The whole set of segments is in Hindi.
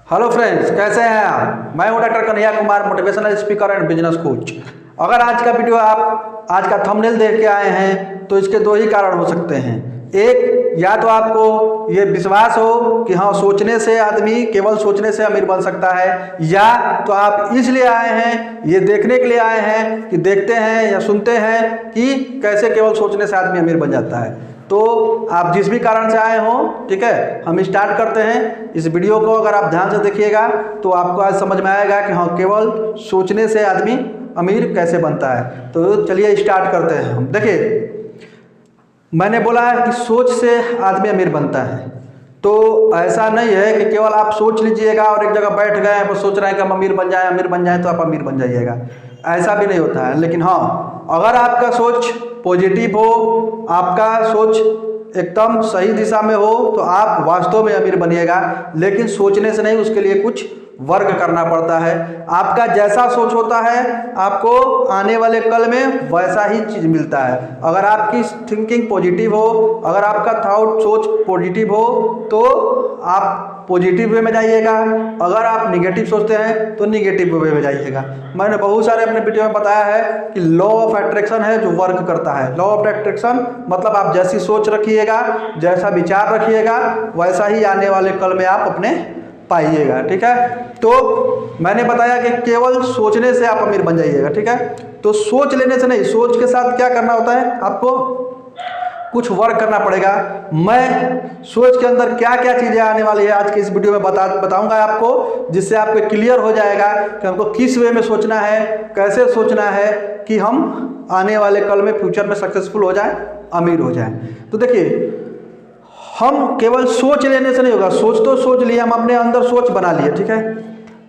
हेलो फ्रेंड्स, कैसे हैं आप। मैं हूं doctor Kanhaiya Kumar, motivational speaker and business coach. अगर आज का वीडियो आप आज का थंबनेल देख के आए हैं तो इसके दो ही कारण हो सकते हैं। एक, या तो आपको ये विश्वास हो कि हाँ, सोचने से आदमी केवल सोचने से अमीर बन सकता है, या तो आप इसलिए आए हैं, ये देखने के लिए आए हैं कि देखते हैं या सुनते हैं कि कैसे केवल सोचने से आदमी अमीर बन जाता है। तो आप जिस भी कारण से आए हों, ठीक है, हम स्टार्ट करते हैं इस वीडियो को। अगर आप ध्यान से देखिएगा तो आपको आज समझ में आएगा कि हाँ, केवल सोचने से आदमी अमीर कैसे बनता है। तो चलिए स्टार्ट करते हैं हम। देखिए, मैंने बोला है कि सोच से आदमी अमीर बनता है। तो ऐसा नहीं है कि केवल आप सोच लीजिएगा और एक जगह बैठ गए हैं, बस सोच रहे हैं कि हम अमीर बन जाएं तो आप अमीर बन जाइएगा। ऐसा भी नहीं होता है। लेकिन हाँ, अगर आपका सोच पॉजिटिव हो, आपका सोच एकदम सही दिशा में हो, तो आप वास्तव में अमीर बनिएगा। लेकिन सोचने से नहीं, उसके लिए कुछ वर्क करना पड़ता है। आपका जैसा सोच होता है, आपको आने वाले कल में वैसा ही चीज़ मिलता है। अगर आपकी थिंकिंग पॉजिटिव हो, अगर आपका सोच पॉजिटिव हो, तो आप पॉजिटिव वे में जाइएगा। अगर आप निगेटिव सोचते हैं तो निगेटिव वे में जाइएगा। मैंने बहुत सारे अपने वीडियो में बताया है कि लॉ ऑफ अट्रैक्शन है जो वर्क करता है। लॉ ऑफ अट्रैक्शन मतलब आप जैसी सोच रखिएगा, जैसा विचार रखिएगा, वैसा ही आने वाले कल में आप अपने पाइएगा। ठीक है, तो मैंने बताया कि केवल सोचने से आप अमीर बन जाइएगा। ठीक है, तो सोच लेने से नहीं, सोच के साथ क्या करना होता है, आपको कुछ वर्क करना पड़ेगा। मैं सोच के अंदर क्या क्या चीज़ें आने वाली है आज के इस वीडियो में बताऊंगा आपको, जिससे आपको क्लियर हो जाएगा कि हमको किस वे में सोचना है, कैसे सोचना है कि हम आने वाले कल में फ्यूचर में सक्सेसफुल हो जाएं, अमीर हो जाएं। तो देखिए, हम केवल सोच लेने से नहीं होगा। सोच तो सोच लिए, हम अपने अंदर सोच बना लिए। ठीक है,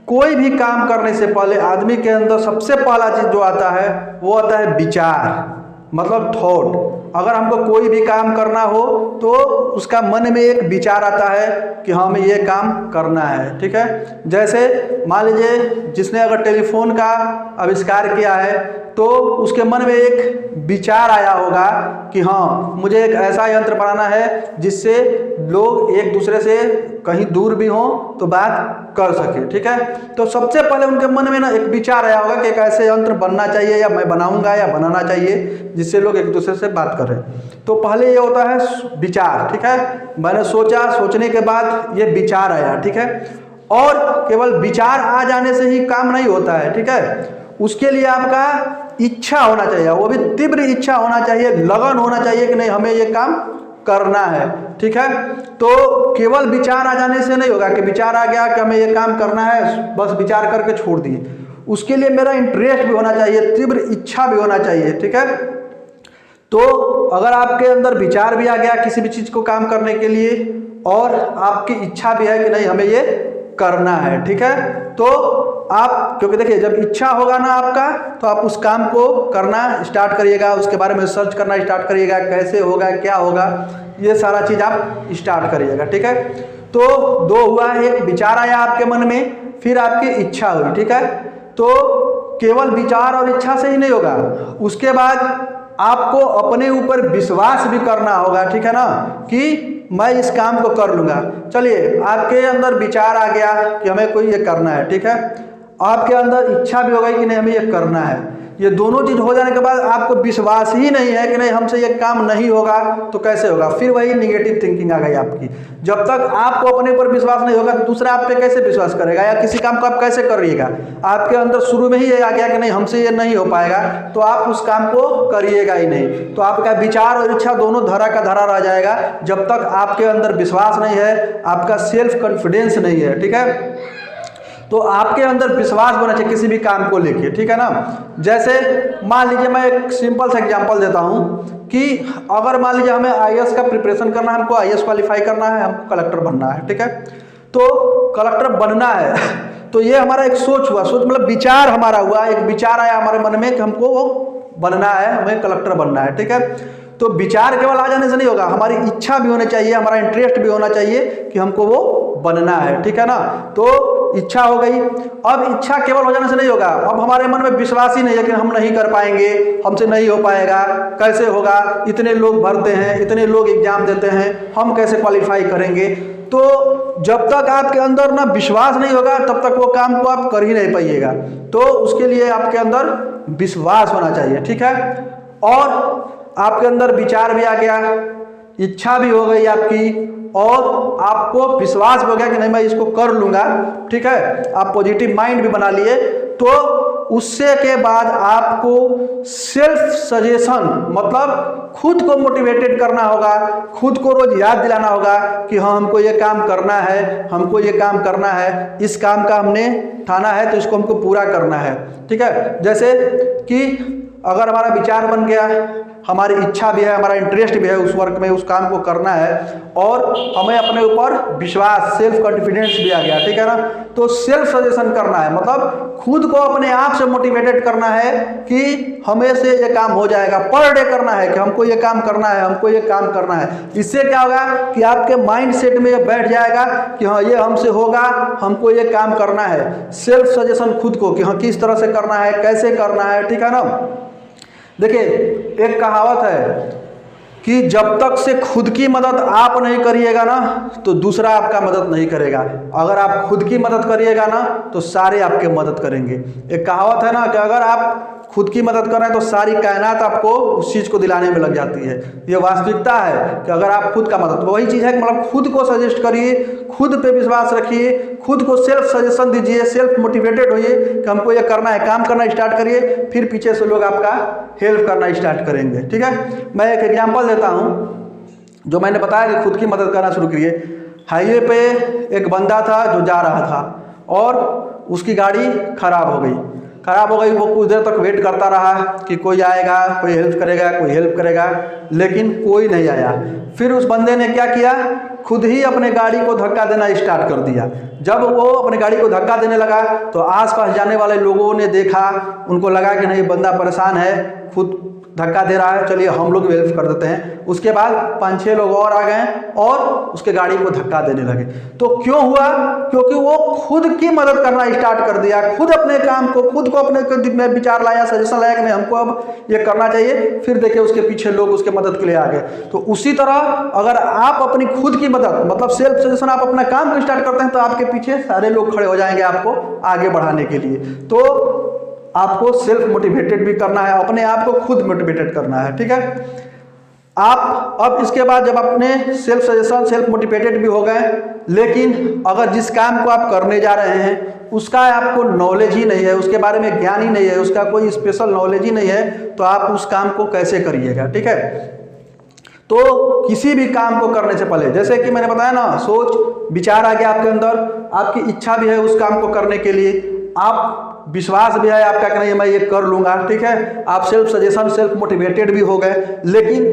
कोई भी काम करने से पहले आदमी के अंदर सबसे पहला चीज़ जो आता है वो आता है विचार, मतलब थॉट। अगर हमको कोई भी काम करना हो तो उसका मन में एक विचार आता है कि हमें ये काम करना है। ठीक है, जैसे मान लीजिए जिसने अगर टेलीफोन का आविष्कार किया है तो उसके मन में एक विचार आया होगा कि हाँ, मुझे एक ऐसा यंत्र बनाना है जिससे लोग एक दूसरे से कहीं दूर भी हों तो बात कर सके। ठीक है, तो सबसे पहले उनके मन में ना एक विचार आया होगा कि एक ऐसे यंत्र बनना चाहिए, या मैं बनाऊंगा या बनाना चाहिए जिससे लोग एक दूसरे से बात करें। तो पहले ये होता है विचार। ठीक है, मैंने सोचा, सोचने के बाद ये विचार आया। ठीक है, और केवल विचार आ जाने से ही काम नहीं होता है। ठीक है, उसके लिए आपका इच्छा होना चाहिए, वो भी तीव्र इच्छा होना चाहिए, लगन होना चाहिए कि नहीं, हमें ये काम करना है। ठीक है, तो केवल विचार आ जाने से नहीं होगा कि विचार आ गया कि हमें ये काम करना है, बस विचार करके छोड़ दिए। उसके लिए मेरा इंटरेस्ट भी होना चाहिए, तीव्र इच्छा भी होना चाहिए। ठीक है, तो अगर आपके अंदर विचार भी आ गया किसी भी चीज़ को काम करने के लिए, और आपकी इच्छा भी है कि नहीं, हमें ये करना है। ठीक है, तो आप, क्योंकि देखिए, जब इच्छा होगा ना आपका, तो आप उस काम को करना स्टार्ट करिएगा, उसके बारे में सर्च करना स्टार्ट करिएगा, कैसे होगा, क्या होगा, ये सारा चीज़ आप स्टार्ट करिएगा। ठीक है, तो दो हुआ, एक विचार आया आपके मन में, फिर आपकी इच्छा हुई। ठीक है, तो केवल विचार और इच्छा से ही नहीं होगा, उसके बाद आपको अपने ऊपर विश्वास भी करना होगा। ठीक है ना, कि मैं इस काम को कर लूँगा। चलिए, आपके अंदर विचार आ गया कि हमें कोई ये करना है। ठीक है, आपके अंदर इच्छा भी हो गई कि नहीं, हमें ये करना है। ये दोनों चीज़ हो जाने के बाद आपको विश्वास ही नहीं है कि नहीं, हमसे ये काम नहीं होगा, तो कैसे होगा, फिर वही निगेटिव थिंकिंग आ गई आपकी। जब तक आपको अपने ऊपर विश्वास नहीं होगा तो दूसरा आप पे कैसे विश्वास करेगा, या किसी काम को आप कैसे करिएगा। आपके अंदर शुरू में ही ये आ गया कि नहीं, हमसे ये नहीं हो पाएगा, तो आप उस काम को करिएगा ही नहीं। तो आपका विचार और इच्छा दोनों धरा का धरा रह जाएगा, जब तक आपके अंदर विश्वास नहीं है, आपका सेल्फ कॉन्फिडेंस नहीं है। ठीक है, तो आपके अंदर विश्वास होना चाहिए किसी भी काम को लेके। ठीक है ना, जैसे मान लीजिए, मैं एक सिंपल सा एग्जांपल देता हूं कि अगर मान लीजिए हमें आईएएस का प्रिपरेशन करना है, हमको आईएएस क्वालिफाई करना है, हमको कलेक्टर बनना है। ठीक है, तो कलेक्टर बनना है, तो ये हमारा एक सोच हुआ, सोच मतलब विचार हमारा हुआ, एक विचार आया हमारे मन में कि हमको वो बनना है, हमें कलेक्टर बनना है। ठीक है, तो विचार केवल आ जाने से नहीं होगा, हमारी इच्छा भी होनी चाहिए, हमारा इंटरेस्ट भी होना चाहिए कि हमको वो बनना है, ठीक है ना। तो इच्छा हो गई। अब इच्छा केवल हो जाने से नहीं होगा, अब हमारे मन में विश्वास ही नहीं है कि हम नहीं कर पाएंगे, हमसे नहीं हो पाएगा, कैसे होगा, इतने लोग भरते हैं, इतने लोग एग्जाम देते हैं, हम कैसे क्वालिफाई करेंगे। तो जब तक आपके अंदर ना विश्वास नहीं होगा तब तक वो काम को आप कर ही नहीं पाइएगा। तो उसके लिए आपके अंदर विश्वास होना चाहिए, ठीक है। और आपके अंदर विचार भी आ गया, इच्छा भी हो गई आपकी, और आपको विश्वास हो गया कि नहीं मैं इसको कर लूँगा, ठीक है, आप पॉजिटिव माइंड भी बना लिए। तो उससे के बाद आपको सेल्फ सजेशन मतलब खुद को मोटिवेटेड करना होगा, खुद को रोज याद दिलाना होगा कि हाँ हमको ये काम करना है, हमको ये काम करना है, इस काम का हमने ठाना है तो इसको हमको पूरा करना है, ठीक है। जैसे कि अगर हमारा विचार बन गया, हमारी इच्छा भी है, हमारा इंटरेस्ट भी है उस वर्क में, उस काम को करना है, और हमें अपने ऊपर विश्वास, सेल्फ कॉन्फिडेंस भी आ गया, ठीक है ना। तो सेल्फ सजेशन करना है मतलब खुद को अपने आप से मोटिवेटेड करना है कि हमें से ये काम हो जाएगा, पर डे करना है कि हमको ये काम करना है, हमको ये काम करना है। इससे क्या होगा कि आपके माइंड सेट में ये बैठ जाएगा कि हाँ ये हमसे होगा, हमको ये काम करना है। सेल्फ सजेशन खुद को कि हाँ किस तरह से करना है, कैसे करना है, ठीक है ना। देखिए एक कहावत है कि जब तक से खुद की मदद आप नहीं करिएगा ना तो दूसरा आपका मदद नहीं करेगा, अगर आप खुद की मदद करिएगा ना तो सारे आपके मदद करेंगे। एक कहावत है ना कि अगर आप खुद की मदद कर रहे हैं तो सारी कायनात आपको उस चीज़ को दिलाने में लग जाती है। ये वास्तविकता है कि अगर आप खुद का मदद, वही चीज़ है कि मतलब खुद को सजेस्ट करिए, खुद पे विश्वास रखिए, खुद को सेल्फ सजेशन दीजिए, सेल्फ मोटिवेटेड होइए कि हमको ये करना है, काम करना स्टार्ट करिए, फिर पीछे से लोग आपका हेल्प करना स्टार्ट करेंगे, ठीक है। मैं एक एग्जाम्पल देता हूँ, जो मैंने बताया कि खुद की मदद करना शुरू करिए। हाईवे पे एक बंदा था जो जा रहा था और उसकी गाड़ी खराब हो गई। वो कुछ देर तक वेट करता रहा कि कोई आएगा, कोई हेल्प करेगा, लेकिन कोई नहीं आया। फिर उस बंदे ने क्या किया, खुद ही अपने गाड़ी को धक्का देना स्टार्ट कर दिया। जब वो अपने गाड़ी को धक्का देने लगा तो आसपास जाने वाले लोगों ने देखा, उनको लगा कि नहीं बंदा परेशान है, खुद धक्का दे रहा है, चलिए हम लोग भी हेल्प कर देते हैं। उसके बाद 5-6 लोग और आ गए और उसके गाड़ी को धक्का देने लगे। तो क्यों हुआ? क्योंकि वो खुद की मदद करना स्टार्ट कर दिया, खुद अपने काम को, खुद को अपने में विचार लाया, सजेशन लाया कि नहीं हमको अब ये करना चाहिए। फिर देखिए उसके पीछे लोग उसके मदद के लिए आ गए। तो उसी तरह अगर आप अपनी खुद की मदद मतलब सेल्फ सजेशन, आप अपना काम को स्टार्ट करते हैं तो आपके पीछे सारे लोग खड़े हो जाएंगे आपको आगे बढ़ाने के लिए। तो आपको सेल्फ मोटिवेटेड भी करना है, अपने आप को खुद मोटिवेटेड करना है, ठीक है। आप अब इसके बाद जब अपने सेल्फ सजेशन, सेल्फ मोटिवेटेड भी हो गए, लेकिन अगर जिस काम को आप करने जा रहे हैं उसका आपको नॉलेज ही नहीं है, उसके बारे में ज्ञान ही नहीं है, उसका कोई स्पेशल नॉलेज ही नहीं है, तो आप उस काम को कैसे करिएगा, ठीक है। तो किसी भी काम को करने से पहले, जैसे कि मैंने बताया ना, सोच विचार आ गया आपके अंदर, आपकी इच्छा भी है उस काम को करने के लिए, आप विश्वास भी है आपका कि नहीं मैं ये कर लूँगा, ठीक है। आप सेल्फ सजेशन, सेल्फ मोटिवेटेड भी हो गए। लेकिन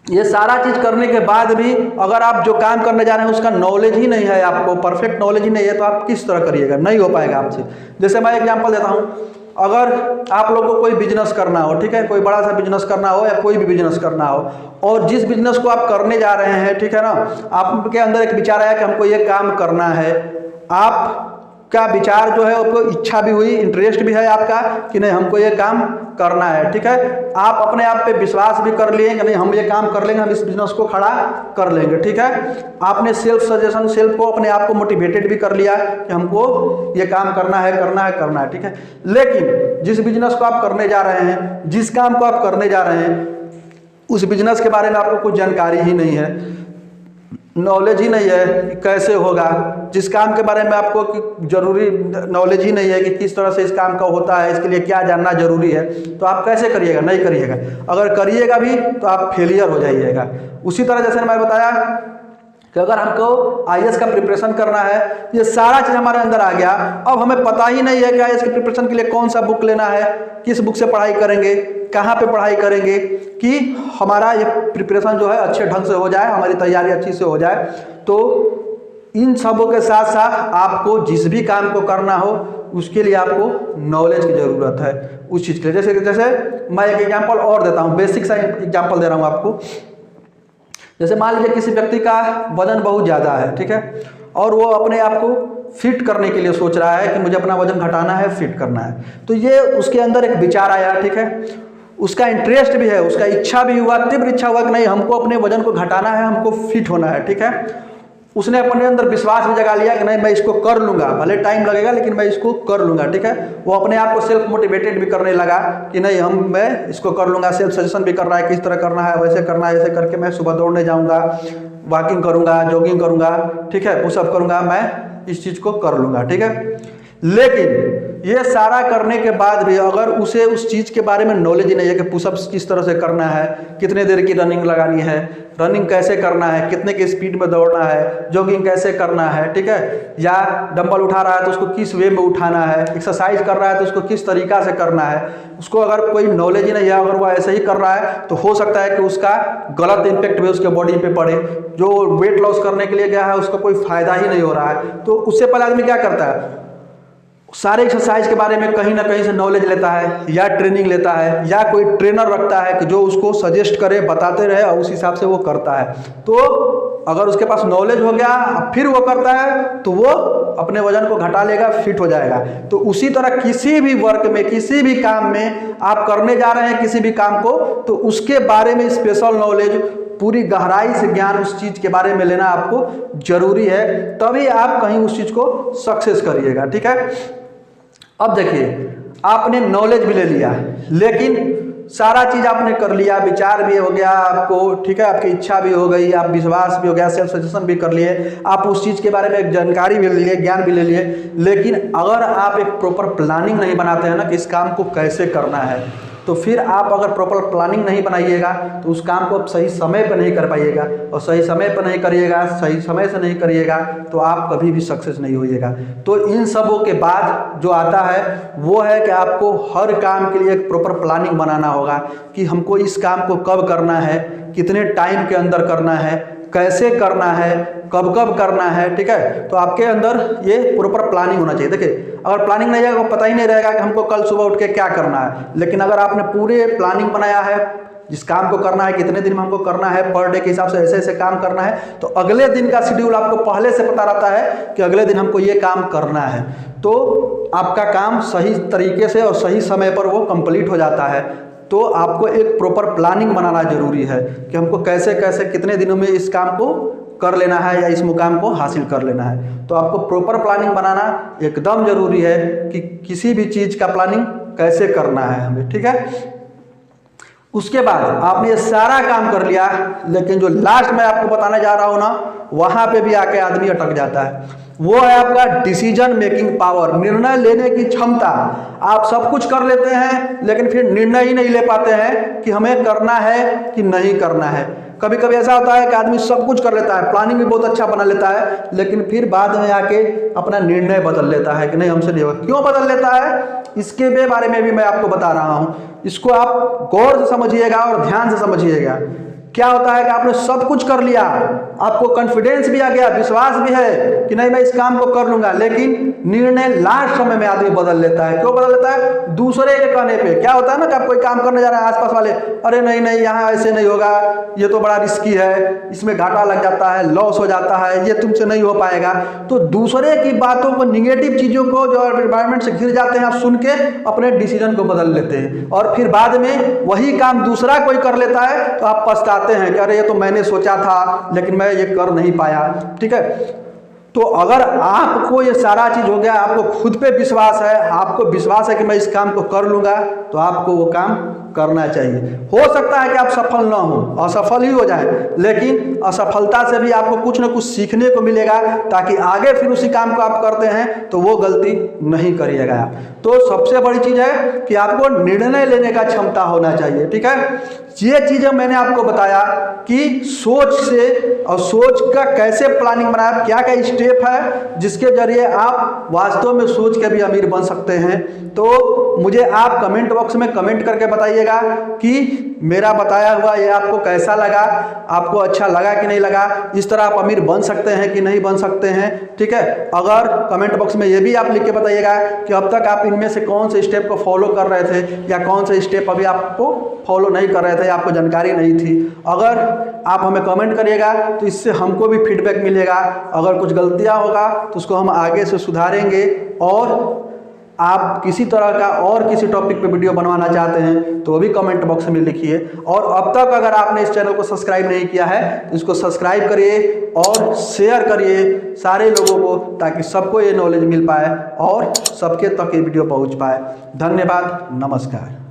ये सारा चीज़ करने के बाद भी अगर आप जो काम करने जा रहे हैं उसका नॉलेज ही नहीं है, आपको परफेक्ट नॉलेज ही नहीं है, तो आप किस तरह करिएगा, नहीं हो पाएगा आपसे। जैसे मैं एग्जांपल देता हूँ, अगर आप लोगों को कोई बिजनेस करना हो, ठीक है, कोई बड़ा सा बिजनेस करना हो या कोई भी बिजनेस करना हो, और जिस बिजनेस को आप करने जा रहे हैं, ठीक है ना, आपके अंदर एक विचार आया कि हमको ये काम करना है, आप का विचार जो है आपको इच्छा भी हुई, इंटरेस्ट भी है आपका कि नहीं हमको ये काम करना है, ठीक है। आप अपने आप पे विश्वास भी कर लिए कि नहीं हम ये काम कर लेंगे, हम इस बिजनेस को खड़ा कर लेंगे, ठीक है। आपने सेल्फ सजेशन, सेल्फ को अपने आप को मोटिवेटेड भी कर लिया कि हमको ये काम करना है, ठीक है। लेकिन जिस बिजनेस को आप करने जा रहे हैं, जिस काम को आप करने जा रहे हैं, उस बिजनेस के बारे में आपको कुछ जानकारी ही नहीं है, नॉलेज ही नहीं है कि कैसे होगा, जिस काम के बारे में आपको जरूरी नॉलेज ही नहीं है कि किस तरह से इस काम का होता है, इसके लिए क्या जानना जरूरी है, तो आप कैसे करिएगा, नहीं करिएगा। अगर करिएगा भी तो आप फेलियर हो जाइएगा। उसी तरह जैसे मैंने बताया कि अगर हमको IAS का प्रिपरेशन करना है, ये सारा चीज़ हमारे अंदर आ गया, अब हमें पता ही नहीं है कि IAS के प्रिपरेशन के लिए कौन सा बुक लेना है, किस बुक से पढ़ाई करेंगे, कहाँ पे पढ़ाई करेंगे कि हमारा ये प्रिपरेशन जो है अच्छे ढंग से हो जाए, हमारी तैयारी अच्छी से हो जाए। तो इन सबों के साथ साथ आपको जिस भी काम को करना हो उसके लिए आपको नॉलेज की ज़रूरत है उस चीज़ के लिए। जैसे मैं एक एग्जांपल और देता हूँ, बेसिक सा एग्जांपल दे रहा हूँ आपको। जैसे मान लीजिए किसी व्यक्ति का वजन बहुत ज़्यादा है, ठीक है, और वो अपने आप को फिट करने के लिए सोच रहा है कि मुझे अपना वजन घटाना है, फिट करना है। तो ये उसके अंदर एक विचार आया, ठीक है, उसका इंटरेस्ट भी है, उसका इच्छा भी हुआ, तीव्र इच्छा हुआ कि नहीं हमको अपने वजन को घटाना है, हमको फिट होना है, ठीक है। उसने अपने अंदर विश्वास भी जगा लिया कि नहीं मैं इसको कर लूँगा, भले टाइम लगेगा लेकिन मैं इसको कर लूँगा, ठीक है। वो अपने आप को सेल्फ मोटिवेटेड भी करने लगा कि नहीं मैं इसको कर लूँगा, सेल्फ सजेशन भी कर रहा है किस तरह करना है, वैसे करना है, ऐसे करके मैं सुबह दौड़ने जाऊँगा, वॉकिंग करूँगा, जॉगिंग करूँगा, ठीक है, पुशअप करूँगा, मैं इस चीज़ को कर लूँगा, ठीक है। लेकिन ये सारा करने के बाद भी अगर उसे उस चीज़ के बारे में नॉलेज ही नहीं है कि पुशअप्स किस तरह से करना है, कितने देर की रनिंग लगानी है, रनिंग कैसे करना है, कितने की स्पीड में दौड़ना है, जॉगिंग कैसे करना है, ठीक है, या डंबल उठा रहा है तो उसको किस वे में उठाना है, एक्सरसाइज कर रहा है तो उसको किस तरीका से करना है, उसको अगर कोई नॉलेज ही नहीं है, अगर वो ऐसे ही कर रहा है तो हो सकता है कि उसका गलत इम्पैक्ट भी उसके बॉडी पे पड़े। जो वेट लॉस करने के लिए गया है उसका कोई फायदा ही नहीं हो रहा है। तो उससे पहले आदमी क्या करता है, सारे एक्सरसाइज के बारे में कहीं ना कहीं से नॉलेज लेता है या ट्रेनिंग लेता है या कोई ट्रेनर रखता है कि जो उसको सजेस्ट करे, बताते रहे और उस हिसाब से वो करता है। तो अगर उसके पास नॉलेज हो गया फिर वो करता है तो वो अपने वजन को घटा लेगा, फिट हो जाएगा। तो उसी तरह किसी भी वर्क में, किसी भी काम में आप करने जा रहे हैं किसी भी काम को, तो उसके बारे में स्पेशल नॉलेज, पूरी गहराई से ज्ञान उस चीज़ के बारे में लेना आपको जरूरी है, तभी आप कहीं उस चीज़ को सक्सेस करिएगा, ठीक है। अब देखिए आपने नॉलेज भी ले लिया, लेकिन सारा चीज़ आपने कर लिया, विचार भी हो गया आपको, ठीक है, आपकी इच्छा भी हो गई, आप विश्वास भी हो गया, सेल्फ सजेशन भी कर लिए, आप उस चीज़ के बारे में एक जानकारी भी ले लिए, ज्ञान भी ले लिए, लेकिन अगर आप एक प्रॉपर प्लानिंग नहीं बनाते हैं ना कि इस काम को कैसे करना है, तो फिर आप अगर प्रॉपर प्लानिंग नहीं बनाइएगा तो उस काम को आप सही समय पर नहीं कर पाइएगा, और सही समय पर नहीं करिएगा, सही समय से नहीं करिएगा तो आप कभी भी सक्सेस नहीं होइएगा। तो इन सबों के बाद जो आता है वो है कि आपको हर काम के लिए एक प्रॉपर प्लानिंग बनाना होगा कि हमको इस काम को कब करना है, कितने टाइम के अंदर करना है, कैसे करना है, कब कब करना है, ठीक है। तो आपके अंदर ये प्रॉपर प्लानिंग होना चाहिए। देखिए अगर प्लानिंग नहीं रहेगा, पता ही नहीं रहेगा कि हमको कल सुबह उठ के क्या करना है, लेकिन अगर आपने पूरे प्लानिंग बनाया है, जिस काम को करना है, कितने दिन में हमको करना है, पर डे के हिसाब से ऐसे ऐसे काम करना है, तो अगले दिन का शेड्यूल आपको पहले से पता रहता है कि अगले दिन हमको ये काम करना है, तो आपका काम सही तरीके से और सही समय पर वो कंप्लीट हो जाता है। तो आपको एक प्रॉपर प्लानिंग बनाना जरूरी है कि हमको कैसे कैसे कितने दिनों में इस काम को कर लेना है या इस मुकाम को हासिल कर लेना है। तो आपको प्रॉपर प्लानिंग बनाना एकदम जरूरी है कि किसी भी चीज़ का प्लानिंग कैसे करना है हमें, ठीक है। उसके बाद आपने ये सारा काम कर लिया, लेकिन जो लास्ट में आपको बताने जा रहा हूँ ना, वहाँ पे भी आके आदमी अटक जाता है। वो है आपका डिसीजन मेकिंग पावर, निर्णय लेने की क्षमता। आप सब कुछ कर लेते हैं लेकिन फिर निर्णय ही नहीं ले पाते हैं कि हमें करना है कि नहीं करना है। कभी कभी ऐसा होता है कि आदमी सब कुछ कर लेता है, प्लानिंग भी बहुत अच्छा बना लेता है, लेकिन फिर बाद में आके अपना निर्णय बदल लेता है कि नहीं हमसे नहीं होगा। क्यों बदल लेता है, इसके बारे में भी मैं आपको बता रहा हूँ। इसको आप गौर से समझिएगा और ध्यान से समझिएगा। क्या होता है कि आपने सब कुछ कर लिया, आपको कॉन्फिडेंस भी आ गया, विश्वास भी है कि नहीं मैं इस काम को कर लूंगा, लेकिन निर्णय लास्ट समय में आदमी बदल लेता है। क्यों बदल लेता है, दूसरे के कहने पे। क्या होता है ना कि आप कोई काम करने जा रहे हैं, आसपास वाले अरे नहीं नहीं यहाँ ऐसे नहीं होगा, ये तो बड़ा रिस्की है, इसमें घाटा लग जाता है, लॉस हो जाता है, ये तुमसे नहीं हो पाएगा। तो दूसरे की बातों को, निगेटिव चीज़ों को जो एनवायरमेंट से घिर जाते हैं, आप सुन के अपने डिसीजन को बदल लेते हैं, और फिर बाद में वही काम दूसरा कोई कर लेता है तो आप पछताते हैं कि अरे ये तो मैंने सोचा था लेकिन मैं ये कर नहीं पाया, ठीक है। तो अगर आपको ये सारा चीज हो गया, आपको खुद पे विश्वास है, आपको विश्वास है कि मैं इस काम को कर लूंगा, तो आपको वो काम करना चाहिए। हो सकता है कि आप सफल ना हो, असफल ही हो जाए, लेकिन असफलता से भी आपको कुछ ना कुछ सीखने को मिलेगा, ताकि आगे फिर उसी काम को आप करते हैं तो वो गलती नहीं करिएगा आप। तो सबसे बड़ी चीज है कि आपको निर्णय लेने का क्षमता होना चाहिए, ठीक है। ये चीजें मैंने आपको बताया कि सोच से, और सोच का कैसे प्लानिंग बनाया, क्या क्या स्टेप है जिसके जरिए आप वास्तव में सोच के भी अमीर बन सकते हैं। तो मुझे आप कमेंट बॉक्स में कमेंट करके बताइएगा करिएगा कि मेरा बताया हुआ ये आपको कैसा लगा, आपको अच्छा लगा कि नहीं लगा, इस तरह आप अमीर बन सकते हैं कि नहीं बन सकते हैं। ठीक है, अगर कमेंट बॉक्स में ये भी आप लिख के बताइएगा कि अब तक आप इनमें से कौन से स्टेप को फॉलो कर रहे थे या कौन से स्टेप अभी आपको फॉलो नहीं कर रहे थे, आपको जानकारी नहीं थी। अगर आप हमें कमेंट करिएगा तो इससे हमको भी फीडबैक मिलेगा। अगर कुछ गलतियां होगा तो उसको हम आगे से सुधारेंगे। और आप किसी तरह का और किसी टॉपिक पे वीडियो बनवाना चाहते हैं तो वो भी कमेंट बॉक्स में लिखिए। और अब तक अगर आपने इस चैनल को सब्सक्राइब नहीं किया है तो इसको सब्सक्राइब करिए और शेयर करिए सारे लोगों को, ताकि सबको ये नॉलेज मिल पाए और सबके तक ये वीडियो पहुंच पाए। धन्यवाद, नमस्कार।